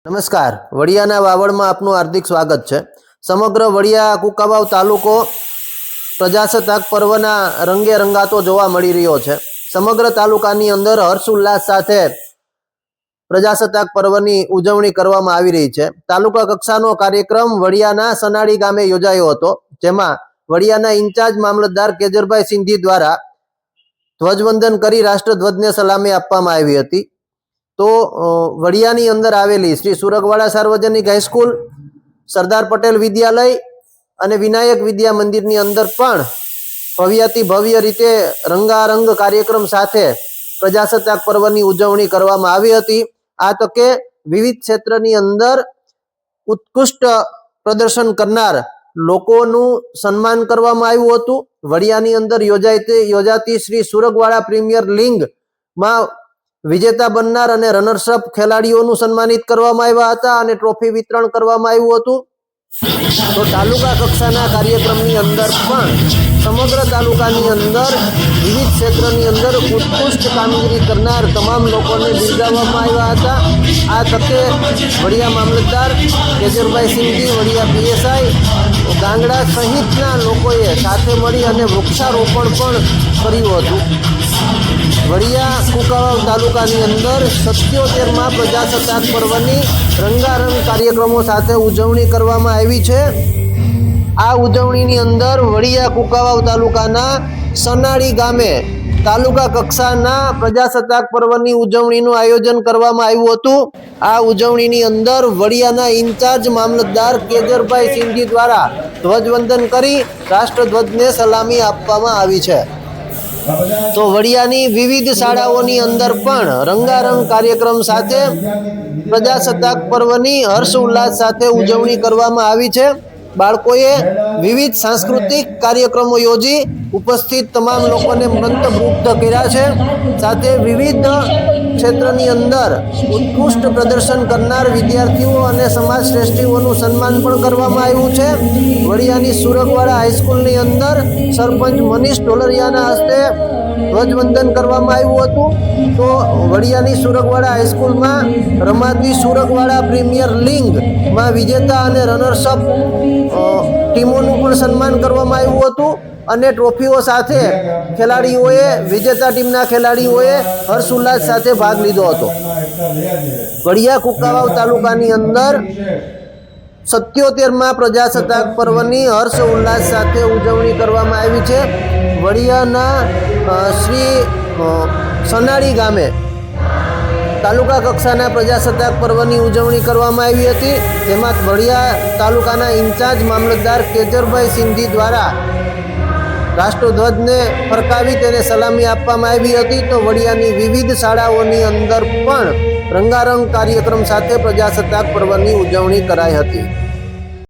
નમસ્કાર, વડિયાના વાવડમાં આપનું હાર્દિક સ્વાગત છે। સમગ્ર વડિયા કુંકાવાવ તાલુકો પ્રજાસત્તાક પર્વના રંગે રંગાતો જોવા મળી રહ્યો છે। સમગ્ર તાલુકાની અંદર હર્ષ ઉલ્લાસ સાથે પ્રજાસત્તાક પર્વની ઉજવણી કરવામાં આવી રહી છે। તાલુકા કક્ષાનો કાર્યક્રમ વડિયાના સનાડી ગામે યોજાયો હતો, જેમાં વડિયાના ઇન્ચાર્જ મામલતદાર કેજરભાઈ સિંધી દ્વારા ધ્વજવંદન કરી રાષ્ટ્રધ્વજને સલામી આપવામાં આવી હતી। तो वडियानी अंदर आवेली श्री सुरगवाड़ा सार्वजनिक हाईस्कूल, सरदार पटेल विद्यालय और विनायक विद्या मंदिर नी अंदर पण भव्यति भव्य रीते रंगारंग कार्यक्रम साथे प्रजासत्ताक पर्वनी उजवणी करवामां आवी हती। आ तके विविध क्षेत्रनी अंदर उत्कृष्ट प्रदर्शन करनार लोकोनुं सन्मान करवामां आव्युं हतुं। वडियानी अंदर योजाती श्री सुरगवाड़ा प्रीमियर लीग में विजेता बननार अने रनर्सअप खेलाड़ीओनुं सन्मानित करवामां आव्या हता अने ट्रोफी वितरण करवामां आव्युं हतुं। तो तालुका कक्षाना कार्यक्रमनी अंदर पण समग्र तालुकानी अंदर विविध क्षेत्रनी अंदर उत्कृष्ट कामगीरी करनार तमाम लोकोने बिरदाववामां आव्या हता। आ तके वडिया मामलतदार केजरभाई सिंधी, वडिया पीएसआई, गांगड़ा सहितना लोकोए साथे मळी अने वृक्षारोपण पण कर्युं हतुं। वडिया कુંકાવાવ तालुकानी अंदर 77मा प्रजासत्ताक पर्वनी रंगारंग कार्यक्रमों साथे उजवणी करवामां आवी छे। आ उजवणीनी अंदर वडिया कુંકાવાવ तालुकाना सनाड़ी गामे तालुका कक्षाना प्रजासत्ताक पर्वनी उजवणीनुं आयोजन करवामां आव्युं हतुं। आ उजवणीनी अंदर वडियाना इंचार्ज मामलतदार केजरभाई सिंधी द्वारा ध्वजवंदन करी राष्ट्रध्वजने सलामी आपवामां आवी छे। तो वडियानी विविध शाळाओनी अंदर पण रंगारंग कार्यक्रम साथे प्रजासत्ताक पर्वनी हर्ष उल्लास साथे उजवणी करवामां आवी छे। बाळकोए विविध सांस्कृतिक कार्यक्रमों योजी उपस्थित तमाम लोकोने मंत्रमुग्ध कर्या छे। साथे विविध क्षेत्रनी अंदर उत्कृष्ट प्रदर्शन करनार विद्यार्थीओ अने समाज श्रेष्ठीओनुं सन्मान पण करवामां आव्युं छे। वडियानी सुरगवाड़ा हाईस्कूलनी अंदर सरपंच मनीष ढोलरियाना हस्ते ध्वजवंदन करवामां आव्युं हतुं। तो वडियानी सुरगवाड़ा हाईस्कूल में रमाती सुरगवाड़ा प्रीमियर लीग में विजेता अने रनर्सअप टीमोनुं पण सन्मान करवामां आव्युं हतुं अने ट्रोफीओ साथे खेलाड़ीओए विजेता टीमना खेलाड़ीओए हर्ष उल्लास साथे भाग लीधो हतो। वडिया कુંકાવાવ तालुकानी अंदर 77मा प्रजासत्ताक पर्वनी हर्ष उल्लास साथे उजवणी करवामां आवी छे। वडियाना श्री सनाड़ी गामे तालुका कक्षाना प्रजासत्ताक पर्वनी उजवणी करवामां आवी हती, जेमां वडिया तालुकाना इंचार्ज मामलतदार केजरभाई सिंधी द्वारा राष्ट्रध्वजने फरकावी तेने सलामी आपवामां आवी हती। तो वडियानी विविध शाळाओनी अंदर पण रंगारंग कार्यक्रम साथे प्रजासत्ताक पर्वनी उजवणी कराई हती।